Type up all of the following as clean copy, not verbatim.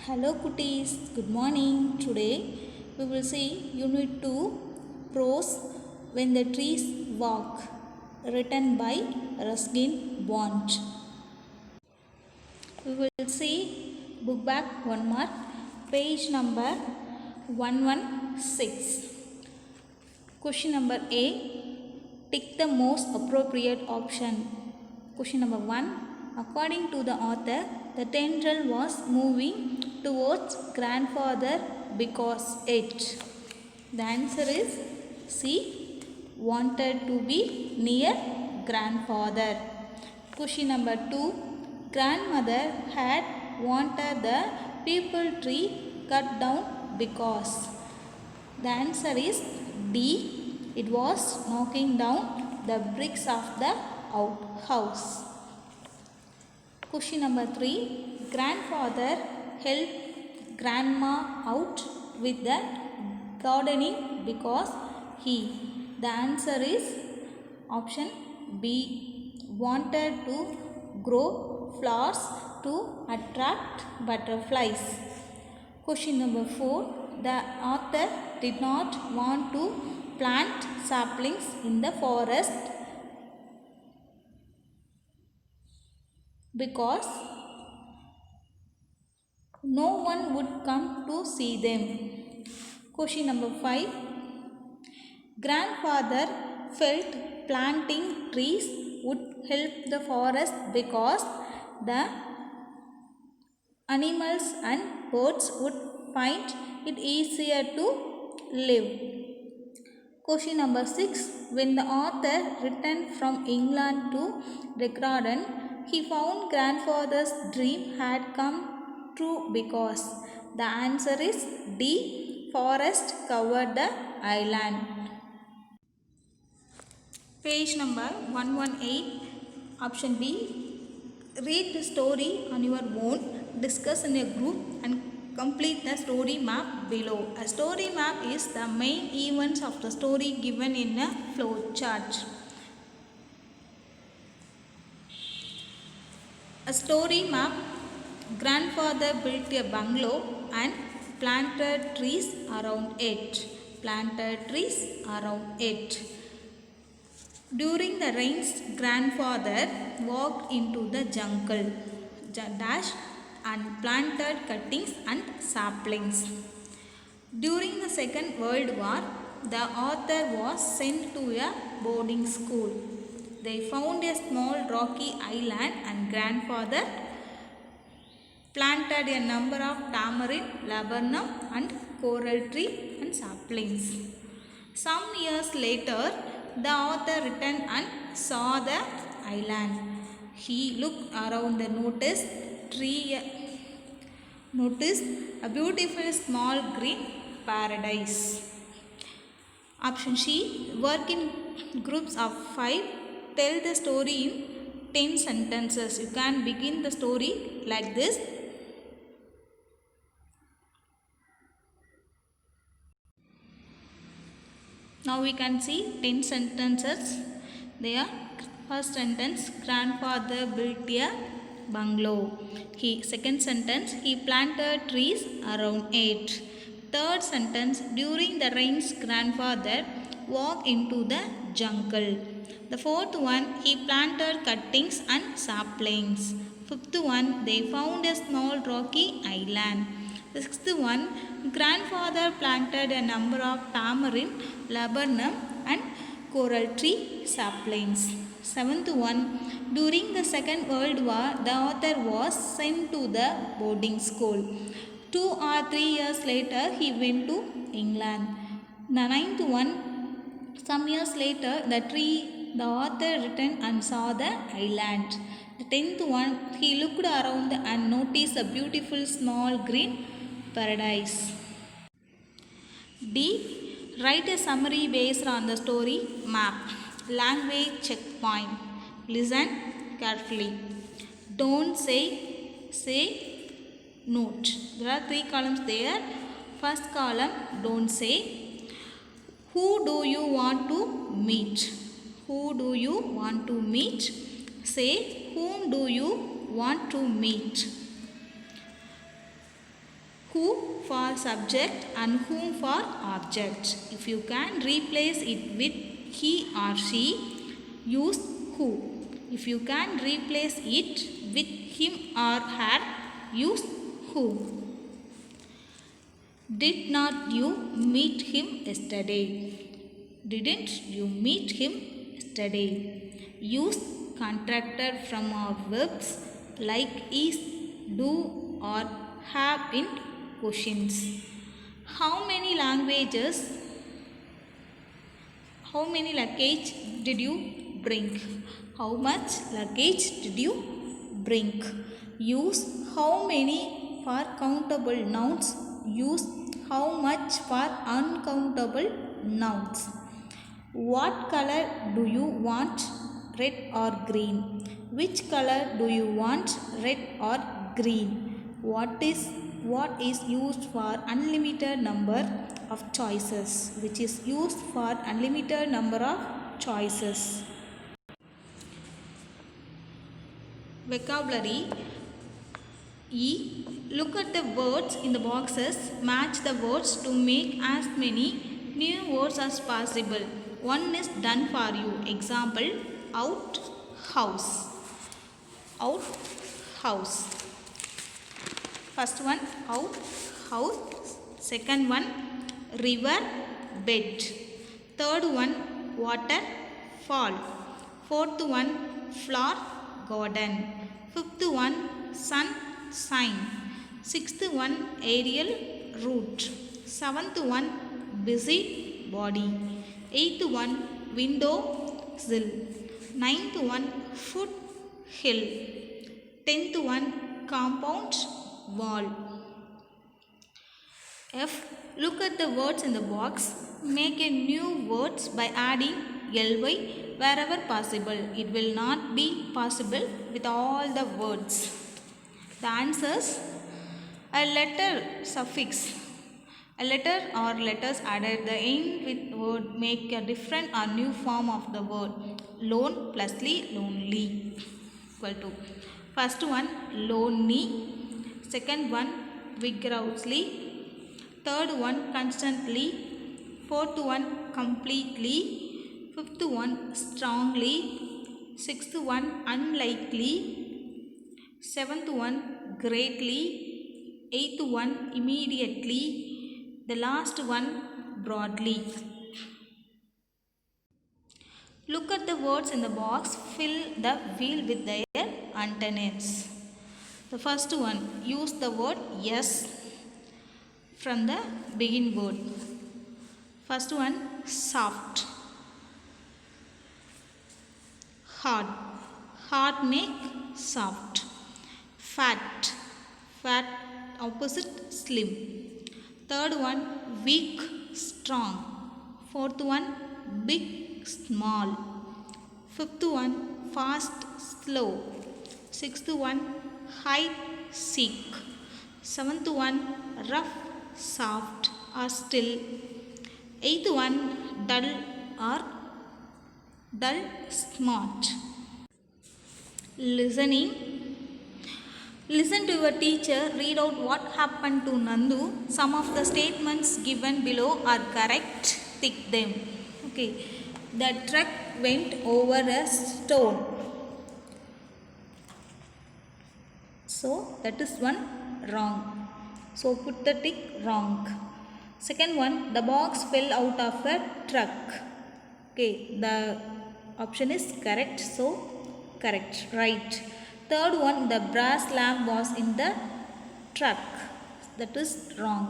Hello cuties, good morning. Today we will see Unit 2 Prose When the Trees Walk, written by Ruskin Bond. We will see book back 1 mark, page number 116. Question number A, tick the most appropriate option. Question number 1, according to the author, the tendril was moving towards grandfather because it. The answer is C, wanted to be near grandfather. Question number 2, grandmother had wanted the peepal tree cut down because. The answer is D, it was knocking down the bricks of the outhouse. Question number 3, grandfather helped grandma out with the gardening because he. The answer is option B, wanted to grow flowers to attract butterflies. Question number 4, the author did not want to plant saplings in the forest because no one would come to see them. Question number 5, grandfather felt planting trees would help the forest because the animals and birds would find it easier to live. Question number 6, when the author returned from England to Dryden, he found grandfather's dream had come true because. The answer is D, forest covered the island. Page number 118, option B, read the story on your own, discuss in a group and complete the story map below. A story map is the main events of the story given in a flow chart. A story map, grandfather built a bungalow and planted trees around it. During the rains, grandfather walked into the jungle and planted cuttings and saplings. During the Second World War, the author was sent to a boarding school. They found a small rocky island and grandfather planted a number of tamarind, laburnum and coral tree and saplings. Some years later, the author returned and saw the island. He looked around and noticed a beautiful small green paradise. Option C, work in groups of 5. Tell the story in 10 sentences. You can begin the story like this. Now we can see 10 sentences. There, first sentence, grandfather built a bungalow. Second sentence, he planted trees around it. Third sentence, during the rains, grandfather walked into the jungle. The fourth one, he planted cuttings and saplings. Fifth one, they found a small rocky island. The sixth one, grandfather planted a number of tamarind, laburnum and coral tree saplings. Seventh one, during the Second World War, the author was sent to the boarding school. 2 or 3 years later, he went to England. The ninth one, some years later, the author returned and saw the island. The 10th one, he looked around and noticed a beautiful small green paradise. D, write a summary based on the story map. Language checkpoint. Listen carefully. Don't say, note. There are 3 columns there. First column, don't say. Who do you want to meet? Who do you want to meet? Say, whom do you want to meet? who for subject and whom for object. If you can replace it with he or she, use who. If you can replace it with him or her, use who. Did not you meet him yesterday? Didn't you meet him yesterday? Use contractor from our verbs like is, do or have in questions. How many luggage did you bring? How much luggage did you bring? Use how many for countable nouns. Use how much for uncountable nouns. What color do you want? Red or green? Which color do you want? Red or green? What is used for unlimited number of choices? Which is used for unlimited number of choices? Vocabulary E. Look at the words in the boxes. Match the words to make as many new words as possible. One is done for you. Example: out, house. Out, house. First one, out, house. Second one, river, bed. Third one, water, fall. Fourth one, flower, garden. Fifth one, sun, sign. Sixth one, aerial, root. Seventh one, busy, body. Eighth one, window, sill. Ninth one, foot, hill. Tenth one, compound, wall. F. Look at the words in the box. Make a new words by adding ly wherever possible. It will not be possible with all the words. The answers: a letter suffix. A letter or letters added the end with word make a different or new form of the word. Lone plusly, lonely. Equal to. First one, lonely. Second one, vigorously. Third one, constantly. Fourth one, completely. Fifth one, strongly. Sixth one, unlikely. Seventh one, greatly. Eighth one, immediately. The last one, broadly. Look at the words in the box. Fill the wheel with their antonyms. The first one, use the word yes from the begin word. First one, soft. Hard. Hard make soft. Fat. Fat opposite slim. Third one, weak, strong. Fourth one, big, small. Fifth one, fast, slow. Sixth one, high, sick. Seventh one, rough, soft or still. Eighth one, dull or dull, smart. Listening. Listen to your teacher read out what happened to Nandu. Some of the statements given below are correct. Tick them. Okay. The truck went over a stone. So that is one wrong. So put the tick wrong. Second one, the box fell out of a truck. Okay, the option is correct. So correct, right. Third one, the brass lamp was in the truck. That is wrong.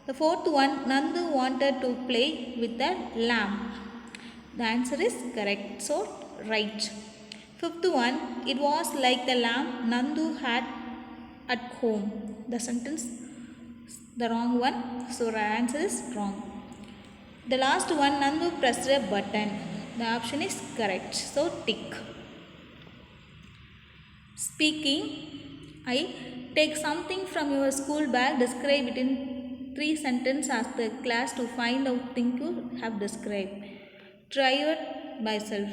The fourth one, Nandu wanted to play with the lamp. The answer is correct. So right. Fifth one, it was like the lamp Nandu had at home. The sentence, the wrong one. So the answer is wrong. The last one, Nandu pressed a button. The option is correct. So tick. Speaking. I take something from your school bag. Describe it in 3 sentences. Ask the class to find out things you have described. Try it by self.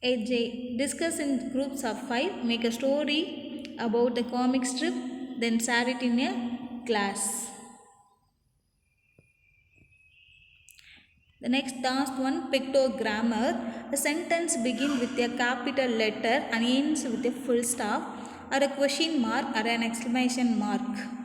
AJ. Discuss in groups of 5. Make a story about the comic strip then sat it in a class. The last one, pictogrammar. A sentence begins with a capital letter and ends with a full stop or a question mark or an exclamation mark.